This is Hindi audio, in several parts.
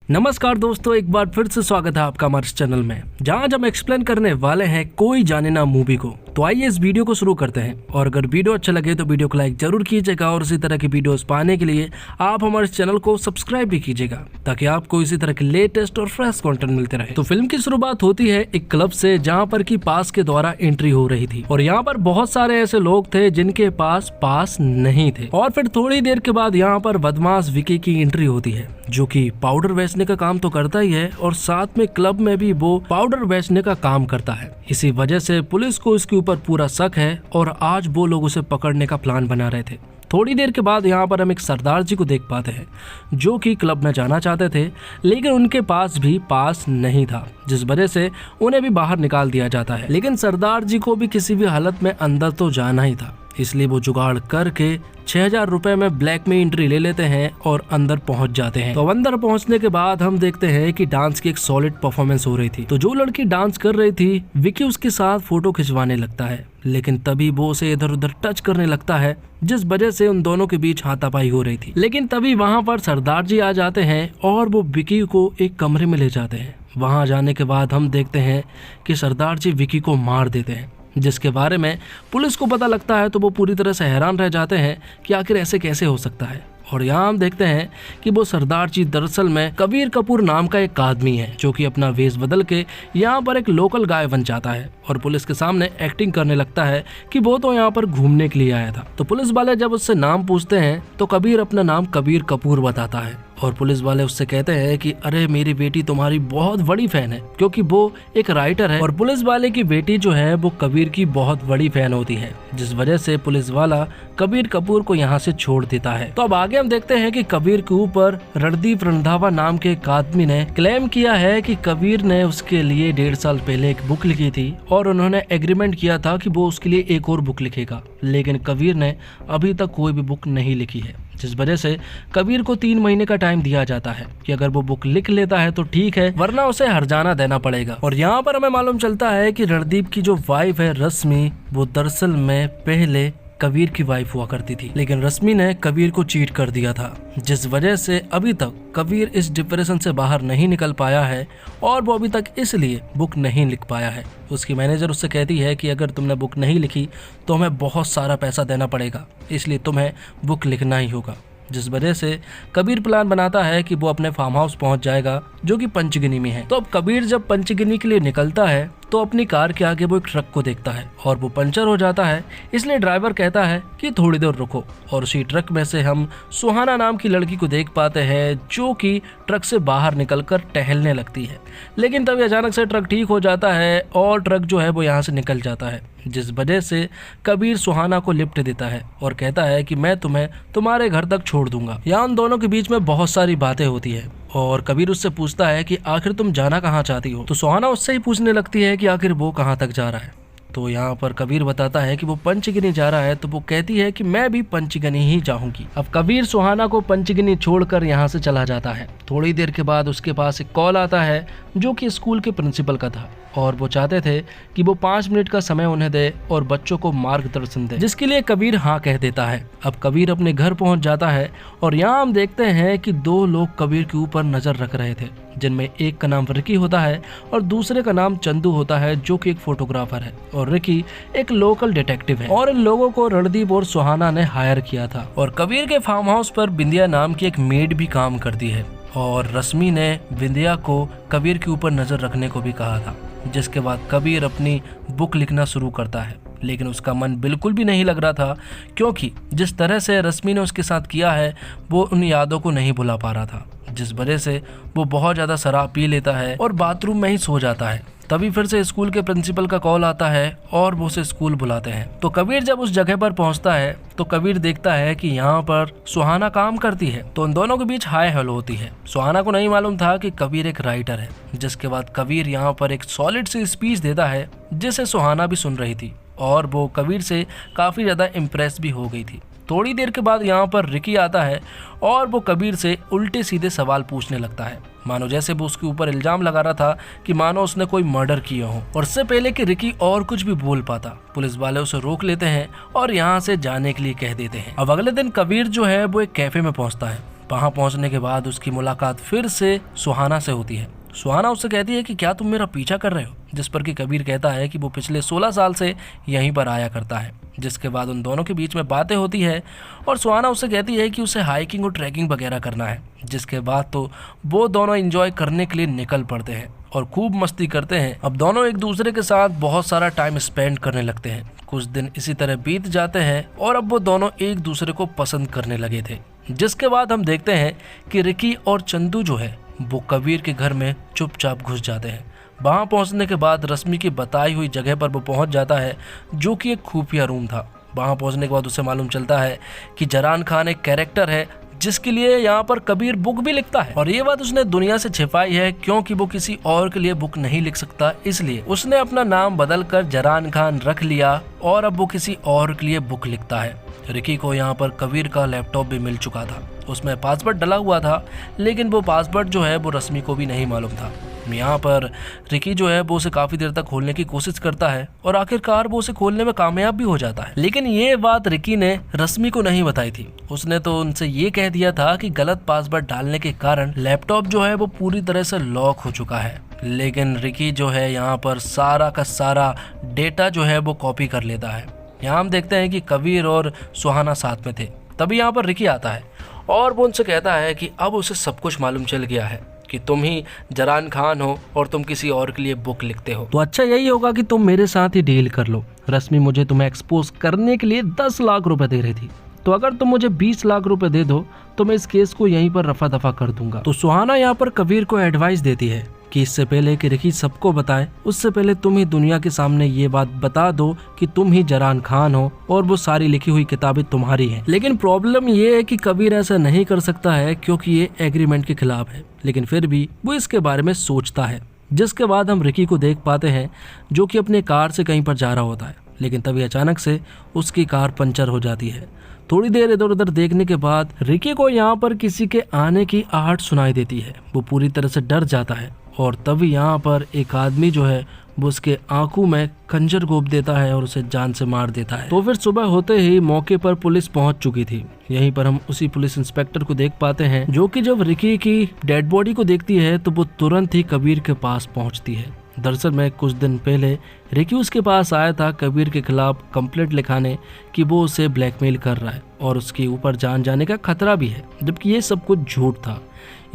नमस्कार दोस्तों, एक बार फिर से स्वागत है आपका हमारे चैनल में, जहां हम एक्सप्लेन करने वाले हैं कोई जाने ना मूवी को। तो आइए इस वीडियो को शुरू करते हैं। और अगर वीडियो अच्छा लगे तो वीडियो को लाइक जरूर कीजिएगा और इसी तरह की वीडियोस पाने के लिए आप हमारे चैनल को सब्सक्राइब भी कीजिएगा, ताकि आपको इसी तरह के लेटेस्ट और फ्रेश कंटेंट मिलते रहे। तो फिल्म की शुरुआत होती है एक क्लब से, जहाँ पर की पास के द्वारा एंट्री हो रही थी और यहाँ पर बहुत सारे ऐसे लोग थे जिनके पास नहीं थे। और फिर थोड़ी देर के बाद यहाँ पर बदमाश विकी की एंट्री होती है, जो कि पाउडर बेचने का काम तो करता ही है और साथ में क्लब में भी वो पाउडर बेचने का काम करता है। इसी वजह से पुलिस को इसके ऊपर पूरा शक है और आज वो लोग उसे पकड़ने का प्लान बना रहे थे। थोड़ी देर के बाद यहाँ पर हम एक सरदार जी को देख पाते हैं, जो कि क्लब में जाना चाहते थे, लेकिन उनके पास भी पास नहीं था, जिस वजह से उन्हें भी बाहर निकाल दिया जाता है। लेकिन सरदार जी को भी किसी भी हालत में अंदर तो जाना ही था, इसलिए वो जुगाड़ करके 6000 रुपए में ब्लैक में एंट्री ले लेते हैं और अंदर पहुंच जाते हैं। तो अंदर पहुंचने के बाद हम देखते हैं कि डांस की एक सॉलिड परफॉर्मेंस हो रही थी। तो जो लड़की डांस कर रही थी, विकी उसके साथ फोटो खिंचवाने लगता है, लेकिन तभी वो उसे इधर उधर टच करने लगता है, जिस वजह से उन दोनों के बीच हाथापाई हो रही थी। लेकिन तभी वहाँ पर सरदार जी आ जाते हैं और वो विकी को एक कमरे में ले जाते हैं। वहाँ जाने के बाद हम देखते हैं कि सरदार जी विकी को मार देते हैं, जिसके बारे में पुलिस को पता लगता है तो वो पूरी तरह से हैरान रह जाते हैं कि आखिर ऐसे कैसे हो सकता है। और यहाँ हम देखते हैं कि वो सरदार जी दरअसल में कबीर कपूर नाम का एक आदमी है, जो कि अपना वेश बदल के यहाँ पर एक लोकल गाय बन जाता है और पुलिस के सामने एक्टिंग करने लगता है कि वो तो यहाँ पर घूमने के लिए आया था। तो पुलिस वाले जब उससे नाम पूछते हैं तो कबीर अपना नाम कबीर कपूर बताता है और पुलिस वाले उससे कहते हैं कि अरे मेरी बेटी तुम्हारी बहुत बड़ी फैन है, क्योंकि वो एक राइटर है और पुलिस वाले की बेटी जो है वो कबीर की बहुत बड़ी फैन होती है, जिस वजह से पुलिस वाला कबीर कपूर को यहाँ से छोड़ देता है। तो अब आगे हम देखते हैं कि कबीर के ऊपर रणदीप रंधावा नाम के एक आदमी ने क्लेम किया है कि कबीर ने उसके लिए 1.5 साल पहले एक बुक लिखी थी और उन्होंने एग्रीमेंट किया था कि वो उसके लिए एक और बुक लिखेगा, लेकिन कबीर ने अभी तक कोई भी बुक नहीं लिखी है, जिस वजह से कबीर को 3 महीने का टाइम दिया जाता है कि अगर वो बुक लिख लेता है तो ठीक है, वरना उसे हर्जाना देना पड़ेगा। और यहाँ पर हमें मालूम चलता है कि रणदीप की जो वाइफ है रश्मि, वो दरअसल में पहले कबीर की वाइफ हुआ करती थी, लेकिन रश्मि ने कबीर को चीट कर दिया था, जिस वजह से अभी तक कबीर इस डिप्रेशन से बाहर नहीं निकल पाया है और वो अभी तक इसलिए बुक नहीं लिख पाया है। उसकी मैनेजर उससे कहती है कि अगर तुमने बुक नहीं लिखी तो हमें बहुत सारा पैसा देना पड़ेगा, इसलिए तुम्हें बुक लिखना ही होगा। जिस वजह से कबीर प्लान बनाता है कि वो अपने फार्म हाउस पहुंच जाएगा, जो कि पंचगिनी में है। तो अब कबीर जब पंचगिनी के लिए निकलता है तो अपनी कार के आगे वो एक ट्रक को देखता है और वो पंचर हो जाता है, इसलिए ड्राइवर कहता है कि थोड़ी देर रुको। और उसी ट्रक में से हम सुहाना नाम की लड़की को देख पाते हैं, जो कि ट्रक से बाहर निकलकर टहलने लगती है। लेकिन तभी अचानक से ट्रक ठीक हो जाता है और ट्रक जो है वो यहाँ से निकल जाता है, जिस वजह से कबीर सुहाना को लिफ्ट देता है और कहता है कि मैं तुम्हें तुम्हारे घर तक छोड़ दूंगा। यहाँ उन दोनों के बीच में बहुत सारी बातें होती है और कबीर उससे पूछता है कि आखिर तुम जाना कहाँ चाहती हो। तो सुहाना उससे ही पूछने लगती है कि आखिर वो कहाँ तक जा रहा है। तो यहाँ पर कबीर बताता है कि वो पंचगिनी जा रहा है, तो वो कहती है कि मैं भी पंचगिनी ही जाऊंगी। अब कबीर सुहाना को पंचगिनी छोड़कर यहाँ से चला जाता है। थोड़ी देर के बाद उसके पास एक कॉल आता है, जो कि स्कूल के प्रिंसिपल का था और वो चाहते थे कि वो 5 मिनट का समय उन्हें दे और बच्चों को मार्गदर्शन दे, जिसके लिए कबीर हाँ कह देता है। अब कबीर अपने घर पहुंच जाता है और यहाँ हम देखते हैं कि 2 लोग कबीर के ऊपर नजर रख रहे थे, जिनमें एक का नाम रिकी होता है और दूसरे का नाम चंदू होता है, जो कि एक फोटोग्राफर है और रिकी एक लोकल डिटेक्टिव है। और इन लोगों को रणदीप और सुहाना ने हायर किया था और कबीर के फार्म हाउस पर बिंदिया नाम की एक मेड भी काम करती है और रश्मि ने बिंदिया को कबीर के ऊपर नजर रखने को भी कहा था। जिसके बाद कबीर अपनी बुक लिखना शुरू करता है, लेकिन उसका मन बिल्कुल भी नहीं लग रहा था, क्योंकि जिस तरह से रश्मि ने उसके साथ किया है वो उन यादों को नहीं भुला पा रहा था, जिस वजह से वो बहुत ज़्यादा शराब पी लेता है और बाथरूम में ही सो जाता है। तभी फिर से स्कूल के प्रिंसिपल का कॉल आता है और वो उसे स्कूल बुलाते हैं। तो कबीर जब उस जगह पर पहुंचता है तो कबीर देखता है कि यहाँ पर सुहाना काम करती है। तो उन दोनों के बीच हाय हेलो होती है। सुहाना को नहीं मालूम था कि कबीर एक राइटर है। जिसके बाद कबीर यहाँ पर एक सॉलिड सी स्पीच देता है, जिसे सुहाना भी सुन रही थी और वो कबीर से काफ़ी ज़्यादा इम्प्रेस भी हो गई थी। थोड़ी देर के बाद यहाँ पर रिकी आता है और वो कबीर से उल्टे सीधे सवाल पूछने लगता है, मानो जैसे वो उसके ऊपर इल्जाम लगा रहा था कि मानो उसने कोई मर्डर किया हो। और इससे पहले कि रिकी और कुछ भी बोल पाता, पुलिस वाले उसे रोक लेते हैं और यहाँ से जाने के लिए कह देते हैं। अब अगले दिन कबीर जो है वो एक कैफे में पहुँचता है। वहाँ पहुँचने के बाद उसकी मुलाकात फिर से सुहाना से होती है। सुहाना उससे कहती है कि क्या तुम मेरा पीछा कर रहे हो, जिस पर कि कबीर कहता है कि वो पिछले 16 साल से यहीं पर आया करता है। जिसके बाद उन दोनों के बीच में बातें होती है और सुहाना उससे कहती है कि उसे हाइकिंग और ट्रैकिंग वगैरह करना है। जिसके बाद तो वो दोनों एंजॉय करने के लिए निकल पड़ते हैं और खूब मस्ती करते हैं। अब दोनों एक दूसरे के साथ बहुत सारा टाइम स्पेंड करने लगते हैं। कुछ दिन इसी तरह बीत जाते हैं और अब वो दोनों एक दूसरे को पसंद करने लगे थे। जिसके बाद हम देखते हैं कि रिकी और चंदू जो है वो कबीर के घर में चुपचाप घुस जाते हैं। वहाँ पहुँचने के बाद रश्मि की बताई हुई जगह पर वो पहुँच जाता है, जो कि एक खुफिया रूम था। वहाँ पहुँचने के बाद उसे मालूम चलता है कि जरान खान एक कैरेक्टर है जिसके लिए यहाँ पर कबीर बुक भी लिखता है, और ये बात उसने दुनिया से छिपाई है क्योंकि वो किसी और के लिए बुक नहीं लिख सकता, इसलिए उसने अपना नाम बदल कर जरान खान रख लिया और अब वो किसी और के लिए बुक लिखता है। रिकी को यहाँ पर कबीर का लैपटॉप भी मिल चुका था, उसमें पासवर्ड डला हुआ था, लेकिन वो पासवर्ड जो है वो रश्मि को भी नहीं मालूम था। यहाँ पर रिकी जो है वो उसे काफ़ी देर तक खोलने की कोशिश करता है और आखिरकार वो उसे खोलने में कामयाब भी हो जाता है। लेकिन ये बात रिकी ने रश्मि को नहीं बताई थी। उसने तो उनसे ये कह दिया था कि गलत पासवर्ड डालने के कारण लैपटॉप जो है वो पूरी तरह से लॉक हो चुका है। लेकिन रिकी जो है यहाँ पर सारा का सारा डेटा जो है वो कॉपी कर लेता है। यहाँ हम देखते हैं कि कबीर और सुहाना साथ में थे। तभी यहाँ पर रिकी आता है और वो उनसे कहता है कि अब उसे सब कुछ मालूम चल गया है कि तुम ही जरान खान हो और तुम किसी और के लिए बुक लिखते हो। तो अच्छा यही होगा कि तुम मेरे साथ ही डील कर लो। रश्मि मुझे तुम्हें एक्सपोज करने के लिए 10 लाख रुपए दे रही थी, तो अगर तुम मुझे 20 लाख रुपए दे दो तो मैं इस केस को यहीं पर रफा दफा कर दूंगा। तो सुहाना यहाँ पर कबीर को एडवाइस देती है कि इससे पहले कि रिकी सबको बताए, उससे पहले तुम ही दुनिया के सामने ये बात बता दो कि तुम ही जरान खान हो और वो सारी लिखी हुई किताबें तुम्हारी हैं। लेकिन प्रॉब्लम ये है कि कबीर ऐसा नहीं कर सकता है क्योंकि ये एग्रीमेंट के खिलाफ है, लेकिन फिर भी वो इसके बारे में सोचता है। जिसके बाद हम रिकी को देख पाते हैं जो कि अपने कार से कहीं पर जा रहा होता है, लेकिन तभी अचानक से उसकी कार पंचर हो जाती है। थोड़ी देर इधर उधर देखने के बाद रिकी को यहाँ पर किसी के आने की आहट सुनाई देती है। वो पूरी तरह से डर जाता है और तभी यहाँ पर एक आदमी जो है वो उसके आंखों में खंजर घोंप देता है और उसे जान से मार देता है। तो फिर सुबह होते ही मौके पर पुलिस पहुंच चुकी थी। यहीं पर हम उसी पुलिस इंस्पेक्टर को देख पाते हैं जो कि जब रिकी की डेड बॉडी को देखती है तो वो तुरंत ही कबीर के पास पहुंचती है। दरअसल में कुछ दिन पहले रिकी उसके पास आया था कबीर के खिलाफ कंप्लेंट लिखाने कि वो उसे ब्लैकमेल कर रहा है और उसके ऊपर जान जाने का खतरा भी है, जबकि ये सब कुछ झूठ था।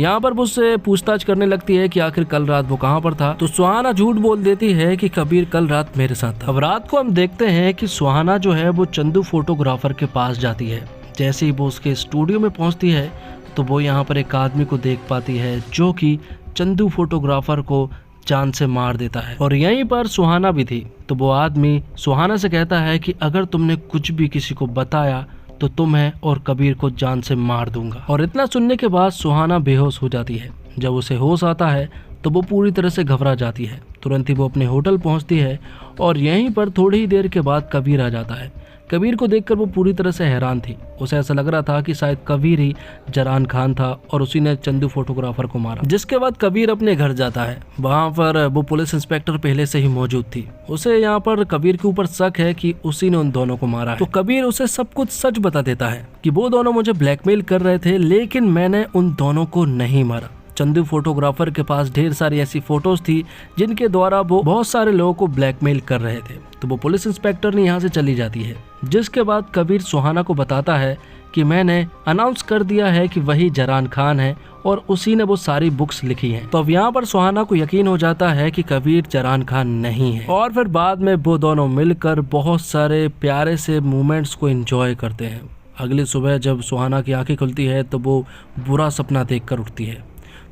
यहाँ पर वो उससे पूछताछ करने लगती है कि आखिर कल रात वो कहाँ पर था। तो सुहाना झूठ बोल देती है कि कबीर कल रात मेरे साथ था। अब रात को हम देखते हैं कि सुहाना जो है वो चंदू फोटोग्राफर के पास जाती है। जैसे ही वो उसके स्टूडियो में पहुँचती है तो वो यहाँ पर एक आदमी को देख पाती है जो कि चंदू फोटोग्राफर को जान से मार देता है, और यहीं पर सुहाना भी थी। तो वो आदमी सुहाना से कहता है कि अगर तुमने कुछ भी किसी को बताया तो तुम्हें और कबीर को जान से मार दूंगा। और इतना सुनने के बाद सुहाना बेहोश हो जाती है। जब उसे होश आता है तो वो पूरी तरह से घबरा जाती है। तुरंत ही वो अपने होटल पहुंचती है और यहीं पर थोड़ी ही देर के बाद कबीर आ जाता है। कबीर को देखकर वो पूरी तरह से हैरान थी। उसे ऐसा लग रहा था कि शायद कबीर ही जरान खान था और उसी ने चंदू फोटोग्राफर को मारा। जिसके बाद कबीर अपने घर जाता है। वहाँ पर वो पुलिस इंस्पेक्टर पहले से ही मौजूद थी। उसे यहाँ पर कबीर के ऊपर शक है कि उसी ने उन दोनों को मारा है। तो कबीर उसे सब कुछ सच बता देता है कि वो दोनों मुझे ब्लैकमेल कर रहे थे, लेकिन मैंने उन दोनों को नहीं मारा। चंदू फोटोग्राफर के पास ढेर सारी ऐसी फोटोज थी जिनके द्वारा वो बहुत सारे लोगों को ब्लैकमेल कर रहे थे। तो वो पुलिस इंस्पेक्टर ने यहाँ से चली जाती है। जिसके बाद कबीर सुहाना को बताता है कि मैंने अनाउंस कर दिया है कि वही जरान खान है और उसी ने वो सारी बुक्स लिखी हैं। तो अब यहाँ पर सुहाना को यकीन हो जाता है कि कबीर जरान खान नहीं है। और फिर बाद में वो दोनों मिलकर बहुत सारे प्यारे से मोमेंट्स को एंजॉय करते हैं। अगली सुबह जब सुहाना की आंखें खुलती है तो वो बुरा सपना देख कर उठती है।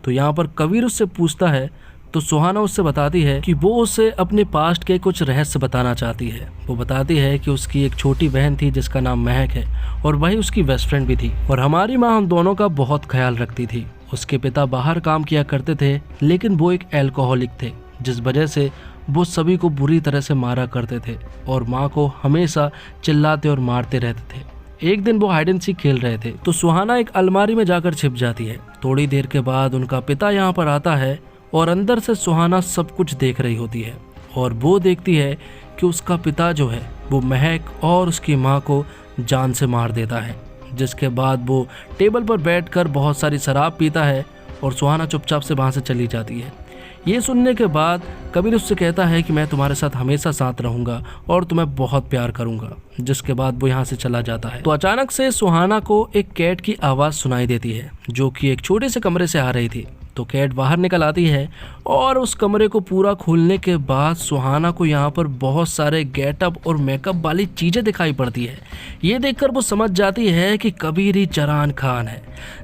तो यहाँ पर कबीर उससे पूछता है तो सुहाना उससे बताती है कि वो उसे अपने पास्ट के कुछ रहस्य बताना चाहती है। वो बताती है कि उसकी एक छोटी बहन थी जिसका नाम महक है और वही उसकी बेस्ट फ्रेंड भी थी, और हमारी माँ हम दोनों का बहुत ख्याल रखती थी। उसके पिता बाहर काम किया करते थे, लेकिन वो एक एल्कोहलिक थे, जिस वजह से वो सभी को बुरी तरह से मारा करते थे और माँ को हमेशा चिल्लाते और मारते रहते थे। एक दिन वो हाइड एंड सीक खेल रहे थे तो सुहाना एक अलमारी में जाकर छिप जाती है। थोड़ी देर के बाद उनका पिता यहाँ पर आता है और अंदर से सुहाना सब कुछ देख रही होती है और वो देखती है कि उसका पिता जो है वो महक और उसकी माँ को जान से मार देता है। जिसके बाद वो टेबल पर बैठकर बहुत सारी शराब पीता है और सुहाना चुपचाप से वहाँ से चली जाती है। ये सुनने के बाद कबीर उससे कहता है कि मैं तुम्हारे साथ हमेशा साथ रहूंगा और तुम्हें बहुत प्यार करूंगा, जिसके बाद वो यहाँ से चला जाता है। तो अचानक से सुहाना को एक कैट की आवाज़ सुनाई देती है जो कि एक छोटे से कमरे से आ रही थी। तो कैट बाहर निकल आती है और उस कमरे को पूरा खोलने के बाद सुहाना को यहाँ पर बहुत सारे गेटअप और मेकअप वाली चीज़ें दिखाई पड़ती है। ये देखकर वो समझ जाती है कि कबीर ही जरान खान है।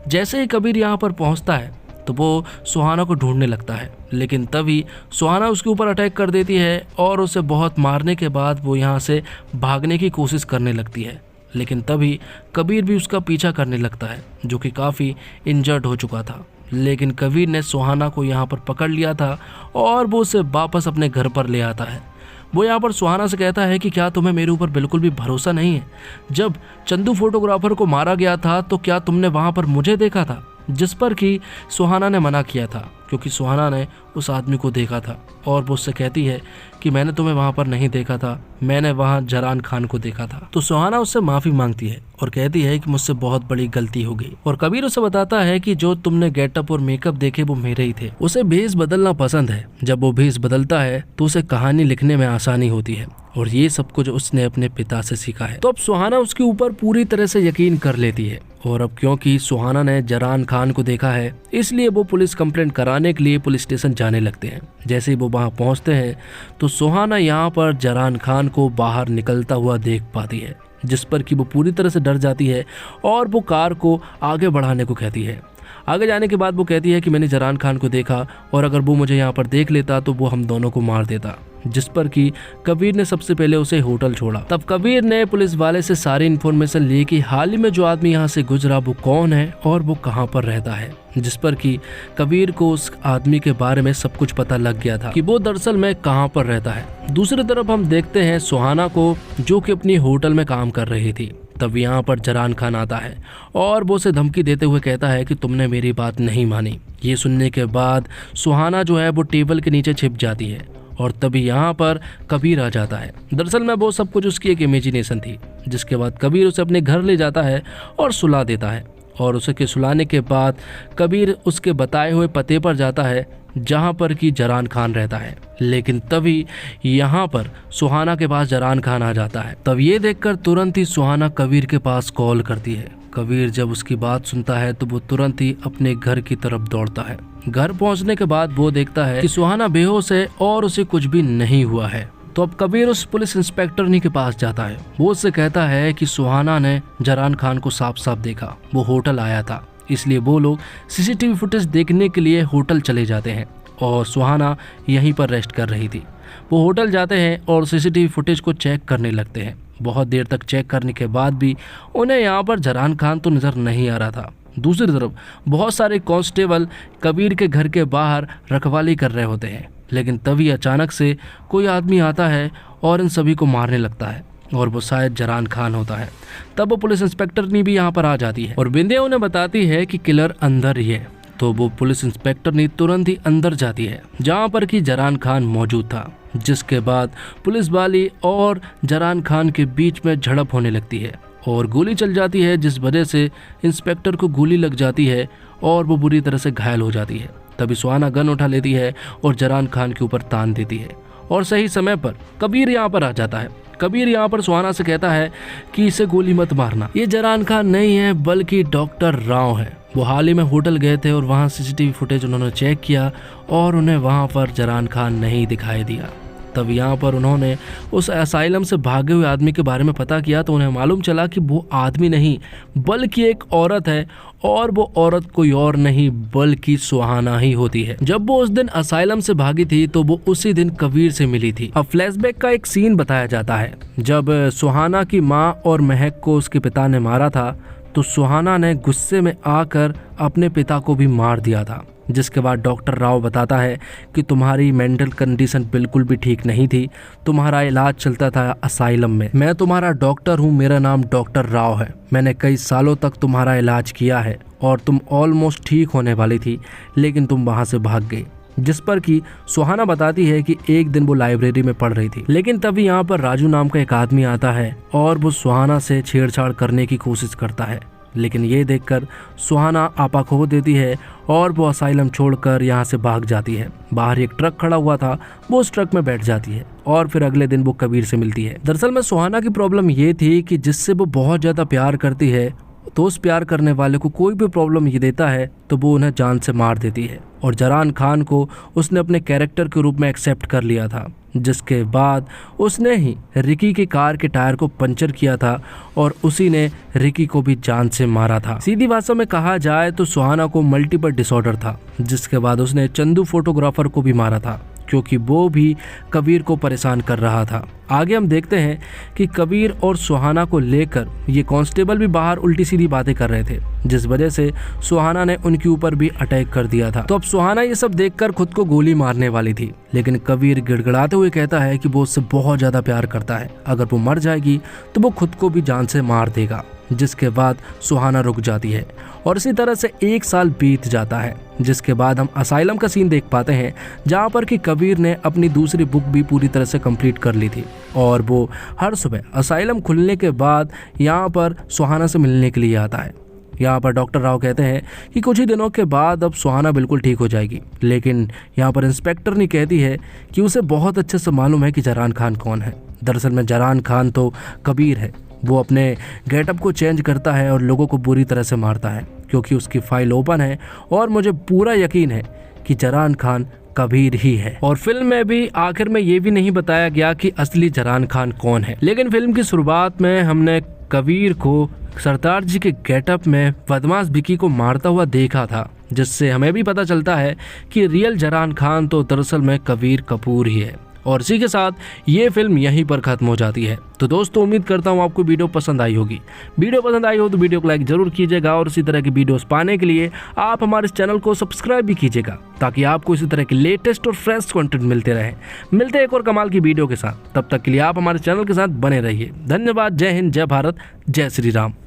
जैसे ही कबीर यहाँ पर पहुँचता है तो वो सुहाना को ढूंढने लगता है, लेकिन तभी सुहाना उसके ऊपर अटैक कर देती है और उसे बहुत मारने के बाद वो यहाँ से भागने की कोशिश करने लगती है। लेकिन तभी कबीर भी उसका पीछा करने लगता है जो कि काफ़ी इंजर्ड हो चुका था। लेकिन कबीर ने सुहाना को यहाँ पर पकड़ लिया था और वो उसे वापस अपने घर पर ले आता है। वो यहाँ पर सुहाना से कहता है कि क्या तुम्हें मेरे ऊपर बिल्कुल भी भरोसा नहीं है? जब चंदू फोटोग्राफर को मारा गया था तो क्या तुमने वहाँ पर मुझे देखा था? जिस पर कि सुहाना ने मना किया था क्योंकि सुहाना ने उस आदमी को देखा था और वो उससे कहती है कि मैंने तुम्हें वहाँ पर नहीं देखा था, मैंने वहाँ जरान खान को देखा था। तो सुहाना उससे माफ़ी मांगती है और कहती है कि मुझसे बहुत बड़ी गलती हो गई। और कबीर उसे बताता है कि जो तुमने गेटअप और मेकअप देखे वो मेरे ही थे। उसे भेष बदलना पसंद है। जब वो भेष बदलता है तो उसे कहानी लिखने में आसानी होती है और ये सब कुछ उसने अपने पिता से सीखा है। तो अब सुहाना उसके ऊपर पूरी तरह से यकीन कर लेती है और अब क्योंकि सुहाना ने जरान खान को देखा है इसलिए वो पुलिस कंप्लेंट कराने के लिए पुलिस स्टेशन जाने लगते हैं। जैसे ही वो वहाँ पहुँचते हैं तो सुहाना यहाँ पर जरान खान को बाहर निकलता हुआ देख पाती है, जिस पर कि वो पूरी तरह से डर जाती है और वो कार को आगे बढ़ाने को कहती है। आगे जाने के बाद वो कहती है कि मैंने जरान खान को देखा और अगर वो मुझे यहाँ पर देख लेता तो वो हम दोनों को मार देता, जिस पर कि कबीर ने सबसे पहले उसे होटल छोड़ा। तब कबीर ने पुलिस वाले से सारी इन्फॉर्मेशन ली कि हाल ही में जो आदमी यहाँ से गुजरा वो कौन है और वो कहाँ पर रहता है, जिस पर कि कबीर को उस आदमी के बारे में सब कुछ पता लग गया था कि वो दरअसल में कहाँ पर रहता है। दूसरी तरफ हम देखते हैं सुहाना को जो कि अपनी होटल में काम कर रही थी। तब यहाँ पर जरान खान आता है और वो उसे धमकी देते हुए कहता है कि तुमने मेरी बात नहीं मानी। ये सुनने के बाद सुहाना जो है वो टेबल के नीचे छिप जाती है और तभी यहाँ पर कबीर आ जाता है। दरअसल में वो सब कुछ उसकी एक इमेजिनेशन थी। जिसके बाद कबीर उसे अपने घर ले जाता है और सुला देता है और उसे के सुलाने के बाद कबीर उसके बताए हुए पते पर जाता है जहाँ पर कि जरान खान रहता है। लेकिन तभी यहाँ पर सुहाना के पास जरान खान आ जाता है। तब ये देखकर तुरंत ही सुहाना कबीर के पास कॉल करती है। कबीर जब उसकी बात सुनता है तो वो तुरंत ही अपने घर की तरफ दौड़ता है। घर पहुंचने के बाद वो देखता है कि सुहाना बेहोश है और उसे कुछ भी नहीं हुआ है। तो अब कबीर उस पुलिस इंस्पेक्टरनी के पास जाता है। वो उससे कहता है कि सुहाना ने जरान खान को साफ साफ देखा, वो होटल आया था, इसलिए वो लोग सीसीटीवी फुटेज देखने के लिए होटल चले जाते हैं और सुहाना यहीं पर रेस्ट कर रही थी। वो होटल जाते हैं और सीसीटीवी फुटेज को चेक करने लगते हैं। बहुत देर तक चेक करने के बाद भी उन्हें यहाँ पर जरान खान तो नज़र नहीं आ रहा था। दूसरी तरफ बहुत सारे कांस्टेबल कबीर के घर के बाहर रखवाली कर रहे होते हैं। लेकिन तभी अचानक से कोई आदमी आता है और इन सभी को मारने लगता है और वो शायद जरान खान होता है। तब वो पुलिस इंस्पेक्टरनी भी यहाँ पर आ जाती है और बिंदिया उन्हें बताती है कि किलर अंदर ही है। तो वो पुलिस इंस्पेक्टरनी तुरंत ही अंदर जाती है जहाँ पर कि जरान खान मौजूद था। जिसके बाद पुलिस वाली और जरान खान के बीच में झड़प होने लगती है और गोली चल जाती है, जिस वजह से इंस्पेक्टर को गोली लग जाती है और वो बुरी तरह से घायल हो जाती है। तभी सुहाना गन उठा लेती है और जरान खान के ऊपर तान देती है और सही समय पर कबीर यहाँ पर आ जाता है। कबीर यहाँ पर सुहाना से कहता है कि इसे गोली मत मारना, ये जरान खान नहीं है बल्कि डॉक्टर राव है। वो हाल ही में होटल गए थे और वहाँ सीसीटीवी फुटेज उन्होंने चेक किया और उन्हें वहाँ पर जरान खान नहीं दिखाई दिया। तब यहाँ पर उन्होंने उस असाइलम से भागे हुए आदमी के बारे में पता किया तो उन्हें मालूम चला कि वो आदमी नहीं बल्कि एक औरत है और वो औरत कोई और नहीं बल्कि सुहाना ही होती है। जब वो उस दिन असाइलम से भागी थी तो वो उसी दिन कबीर से मिली थी। अब फ्लैशबैक का एक सीन बताया जाता है जब सुहाना की माँ और महक को उसके पिता ने मारा था तो सुहाना ने गुस्से में आकर अपने पिता को भी मार दिया था। जिसके बाद डॉक्टर राव बताता है कि तुम्हारी मेंटल कंडीशन बिल्कुल भी ठीक नहीं थी, तुम्हारा इलाज चलता था असाइलम में। मैं तुम्हारा डॉक्टर हूँ, मेरा नाम डॉक्टर राव है, मैंने कई सालों तक तुम्हारा इलाज किया है और तुम ऑलमोस्ट ठीक होने वाली थी लेकिन तुम वहाँ से भाग गई। जिस पर कि सुहाना बताती है कि एक दिन वो लाइब्रेरी में पढ़ रही थी, लेकिन तभी यहाँ पर राजू नाम का एक आदमी आता है और वो सुहाना से छेड़छाड़ करने की कोशिश करता है लेकिन ये देखकर सुहाना आपा खो देती है और वो असाइलम छोड़कर यहाँ से भाग जाती है। बाहर एक ट्रक खड़ा हुआ था, वो उस ट्रक में बैठ जाती है और फिर अगले दिन वो कबीर से मिलती है। दरअसल में सुहाना की प्रॉब्लम ये थी कि जिससे वो बहुत ज्यादा प्यार करती है, तो उस प्यार करने वाले को कोई भी प्रॉब्लम ये देता है तो वो उन्हें जान से मार देती है। और जरान खान को उसने अपने कैरेक्टर के रूप में एक्सेप्ट कर लिया था, जिसके बाद उसने ही रिकी की कार के टायर को पंचर किया था और उसी ने रिकी को भी जान से मारा था। सीधी भाषा में कहा जाए तो सुहाना को मल्टीपल डिसऑर्डर था, जिसके बाद उसने चंदू फोटोग्राफर को भी मारा था, क्योंकि वो भी कबीर को परेशान कर रहा था। आगे हम देखते हैं कि कबीर और सुहाना को लेकर ये कांस्टेबल भी बाहर उल्टी सीधी बातें कर रहे थे, जिस वजह से सुहाना ने उनके ऊपर भी अटैक कर दिया था। तो अब सुहाना ये सब देखकर खुद को गोली मारने वाली थी, लेकिन कबीर गिड़गिड़ाते हुए कहता है कि वो उससे बहुत ज्यादा प्यार करता है, अगर वो मर जाएगी तो वो खुद को भी जान से मार देगा। जिसके बाद सुहाना रुक जाती है और इसी तरह से 1 साल बीत जाता है, जिसके बाद हम असाइलम का सीन देख पाते हैं, जहाँ पर कि कबीर ने अपनी दूसरी बुक भी पूरी तरह से कंप्लीट कर ली थी और वो हर सुबह असाइलम खुलने के बाद यहाँ पर सुहाना से मिलने के लिए आता है। यहाँ पर डॉक्टर राव कहते हैं कि कुछ ही दिनों के बाद अब सुहाना बिल्कुल ठीक हो जाएगी, लेकिन यहाँ पर इंस्पेक्टर ने कहती है कि उसे बहुत अच्छे से मालूम है कि जरान खान कौन है। दरअसल में जरान खान तो कबीर है। वो अपने गेटअप को चेंज करता है और लोगों को बुरी तरह से मारता है, क्योंकि उसकी फाइल ओपन है और मुझे पूरा यकीन है कि जरान खान कबीर ही है। और फिल्म में भी आखिर में ये भी नहीं बताया गया कि असली जरान खान कौन है, लेकिन फिल्म की शुरुआत में हमने कबीर को सरदार जी के गेटअप में बदमाश विकी को मारता हुआ देखा था, जिससे हमें भी पता चलता है कि रियल जरान खान तो दरअसल में कबीर कपूर ही है। और इसी के साथ ये फिल्म यहीं पर खत्म हो जाती है। तो दोस्तों, उम्मीद करता हूँ आपको वीडियो पसंद आई होगी। वीडियो पसंद आई हो तो वीडियो को लाइक जरूर कीजिएगा और इसी तरह की वीडियोस पाने के लिए आप हमारे इस चैनल को सब्सक्राइब भी कीजिएगा, ताकि आपको इसी तरह के लेटेस्ट और फ्रेश कंटेंट मिलते रहे। मिलते हैं एक और कमाल की वीडियो के साथ, तब तक के लिए आप हमारे चैनल के साथ बने रहिए। धन्यवाद। जय हिंद, जय भारत, जय श्री राम।